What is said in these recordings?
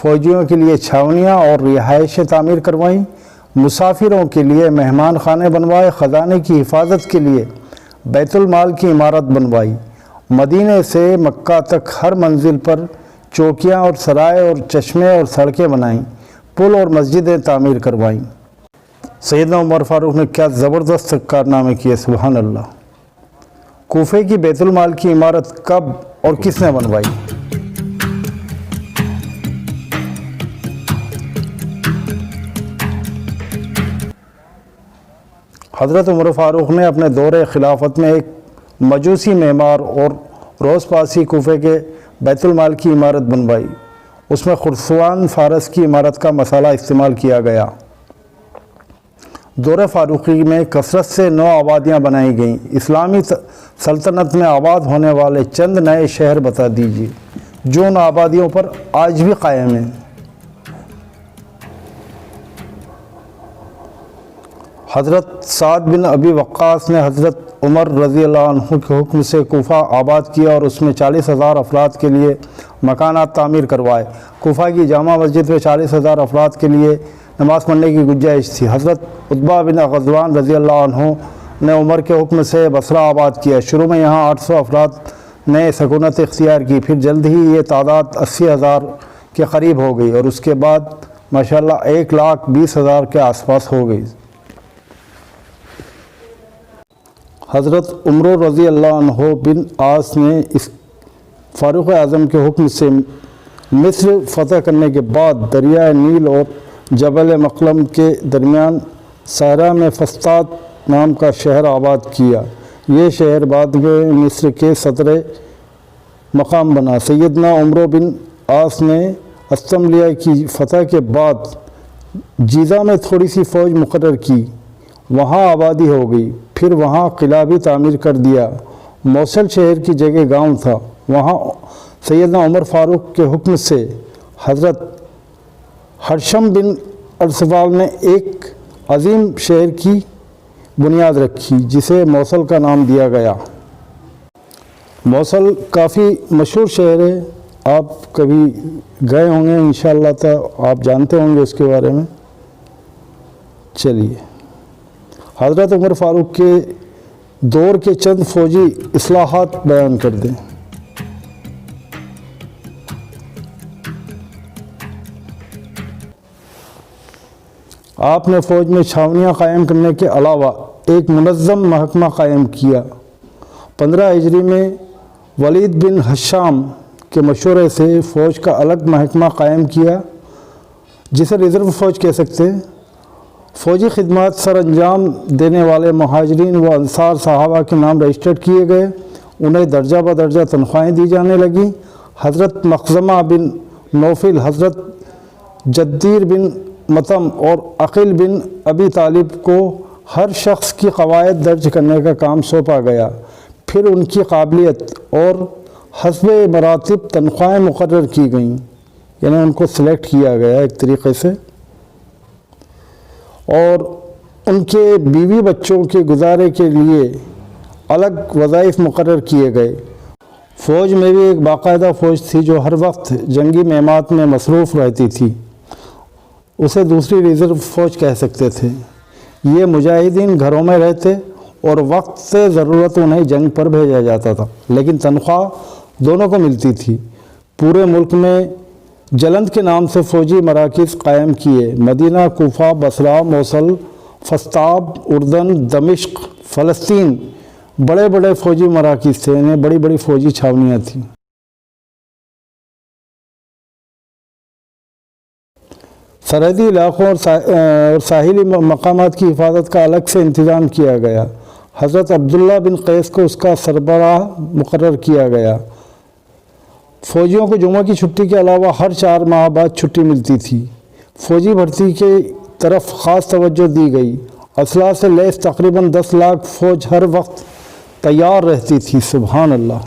فوجیوں کے لیے چھاونیاں اور رہائشیں تعمیر کروائیں، مسافروں کے لیے مہمان خانے بنوائے، خزانے کی حفاظت کے لیے بیت المال کی عمارت بنوائی، مدینے سے مکہ تک ہر منزل پر چوکیاں اور سرائے اور چشمے اور سڑکیں بنائیں، پل اور مسجدیں تعمیر کروائیں۔ سیدنا عمر فاروق نے کیا زبردست کارنامے کیے، سبحان اللہ۔ کوفے کی بیت المال کی عمارت کب اور کس نے بنوائی؟ حضرت عمر فاروق نے اپنے دور خلافت میں ایک مجوسی معمار اور روز پاسی کوفے کے بیت المال کی عمارت بنوائی۔ اس میں خرسوان فارس کی عمارت کا مسالہ استعمال کیا گیا۔ دور فاروقی میں کثرت سے 9 آبادیاں بنائی گئیں۔ اسلامی سلطنت میں آباد ہونے والے چند نئے شہر بتا دیجیے جو ان آبادیوں پر آج بھی قائم ہیں۔ حضرت سعد بن ابی وقاص نے حضرت عمر رضی اللہ عنہ کے حکم سے کوفہ آباد کیا اور اس میں 40,000 افراد کے لیے مکانات تعمیر کروائے۔ کوفہ کی جامع مسجد میں 40,000 افراد کے لیے نماز پڑھنے کی گنجائش تھی۔ حضرت عتبہ بن غزوان رضی اللہ عنہ نے عمر کے حکم سے بصرہ آباد کیا۔ شروع میں یہاں 800 افراد نے سکونت اختیار کی، پھر جلد ہی یہ تعداد 80,000 کے قریب ہو گئی اور اس کے بعد ماشاءاللہ 1,20,000 کے آس پاس ہو گئی۔ حضرت عمر رضی اللہ عنہ بن عاص نے اس فاروق اعظم کے حکم سے مصر فتح کرنے کے بعد دریائے نیل اور جبل مقلم کے درمیان صحرا میں فسطاط نام کا شہر آباد کیا۔ یہ شہر بعد میں مصر کے صدر مقام بنا۔ سیدنا عمر بن عاص نے استملیہ کی فتح کے بعد جیزہ میں تھوڑی سی فوج مقرر کی، وہاں آبادی ہو گئی۔ پھر وہاں قلعہ بھی تعمیر کر دیا۔ موصل شہر کی جگہ گاؤں تھا، وہاں سیدنا عمر فاروق کے حکم سے حضرت ہرشم بن ارسفال نے ایک عظیم شہر کی بنیاد رکھی جسے موصل کا نام دیا گیا۔ موصل کافی مشہور شہر ہے، آپ کبھی گئے ہوں گے انشاءاللہ تو آپ جانتے ہوں گے اس کے بارے میں۔ چلیے حضرت عمر فاروق کے دور کے چند فوجی اصلاحات بیان کر دیں۔ آپ نے فوج میں چھاونیاں قائم کرنے کے علاوہ ایک منظم محکمہ قائم کیا۔ 15 ہجری میں ولید بن ہشام کے مشورے سے فوج کا الگ محکمہ قائم کیا جسے ریزرو فوج کہہ سکتے ہیں۔ فوجی خدمات سر انجام دینے والے مہاجرین و انصار صحابہ کے نام رجسٹرڈ کیے گئے، انہیں درجہ بدرجہ تنخواہیں دی جانے لگیں۔ حضرت مخزمہ بن نوفل، حضرت جدیر بن متم اور عقیل بن ابی طالب کو ہر شخص کی قواعد درج کرنے کا کام سونپا گیا، پھر ان کی قابلیت اور حسب مراتب تنخواہیں مقرر کی گئیں، یعنی ان کو سلیکٹ کیا گیا ایک طریقے سے، اور ان کے بیوی بچوں کے گزارے کے لیے الگ وظائف مقرر کیے گئے۔ فوج میں بھی ایک باقاعدہ فوج تھی جو ہر وقت جنگی مہمات میں مصروف رہتی تھی، اسے دوسری ریزرو فوج کہہ سکتے تھے۔ یہ مجاہدین گھروں میں رہتے اور وقت سے ضرورت انہیں جنگ پر بھیجا جاتا تھا، لیکن تنخواہ دونوں کو ملتی تھی۔ پورے ملک میں جلند کے نام سے فوجی مراکز قائم کیے۔ مدینہ، کوفہ، بصرہ، موصل، فسطاط، اردن، دمشق، فلسطین بڑے بڑے فوجی مراکز تھے، انہیں بڑی بڑی فوجی چھاونیاں تھیں۔ سرحدی علاقوں اور ساحلی مقامات کی حفاظت کا الگ سے انتظام کیا گیا۔ حضرت عبداللہ بن قیس کو اس کا سربراہ مقرر کیا گیا۔ فوجیوں کو جمعہ کی چھٹی کے علاوہ ہر 4 ماہ بعد چھٹی ملتی تھی۔ فوجی بھرتی کی طرف خاص توجہ دی گئی۔ اسلحہ سے لیس تقریباً 10 لاکھ فوج ہر وقت تیار رہتی تھی۔ سبحان اللہ،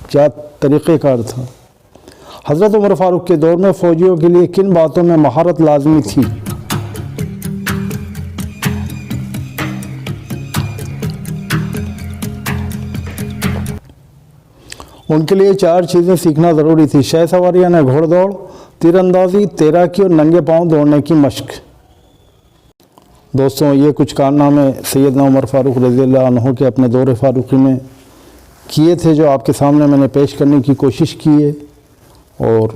کیا طریقہ کار تھا۔ حضرت عمر فاروق کے دور میں فوجیوں کے لیے کن باتوں میں مہارت لازمی تھی؟ ان کے لیے 4 چیزیں سیکھنا ضروری تھی: شہ سواری یعنی گھوڑ دوڑ، تیر اندازی، تیراکی اور ننگے پاؤں دوڑنے کی مشق۔ دوستوں، یہ کچھ کارنامے سیدنا عمر فاروق رضی اللہ عنہ کے اپنے دور فاروقی میں کیے تھے، جو آپ کے سامنے میں نے پیش کرنے کی کوشش کی ہے۔ اور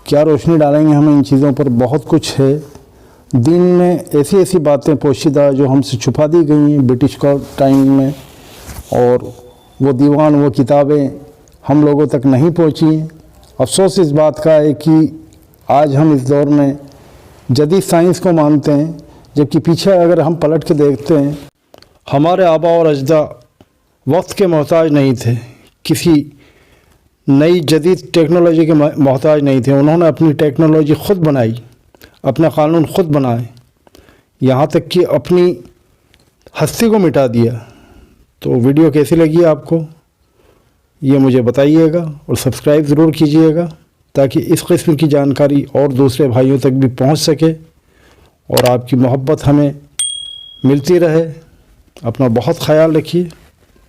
کیا روشنی ڈالیں گے ہم ان چیزوں پر؟ بہت کچھ ہے دین میں، ایسی ایسی باتیں پوشیدہ جو ہم سے چھپا دی گئی ہیں برٹش کا ٹائم میں، اور وہ دیوان، وہ کتابیں ہم لوگوں تک نہیں پہنچی ہیں۔ افسوس اس بات کا ہے کہ آج ہم اس دور میں جدید سائنس کو مانتے ہیں، جبکہ پیچھے اگر ہم پلٹ کے دیکھتے ہیں، ہمارے آباء اور اجداد وقت کے محتاج نہیں تھے، کسی نئی جدید ٹیکنالوجی کے محتاج نہیں تھے۔ انہوں نے اپنی ٹیکنالوجی خود بنائی، اپنے قانون خود بنائے، یہاں تک کہ اپنی ہستی کو مٹا دیا۔ تو ویڈیو کیسی لگی آپ کو یہ مجھے بتائیے گا، اور سبسکرائب ضرور کیجیے گا تاکہ اس قسم کی جانکاری اور دوسرے بھائیوں تک بھی پہنچ سکے اور آپ کی محبت ہمیں ملتی رہے۔ اپنا بہت خیال رکھیے۔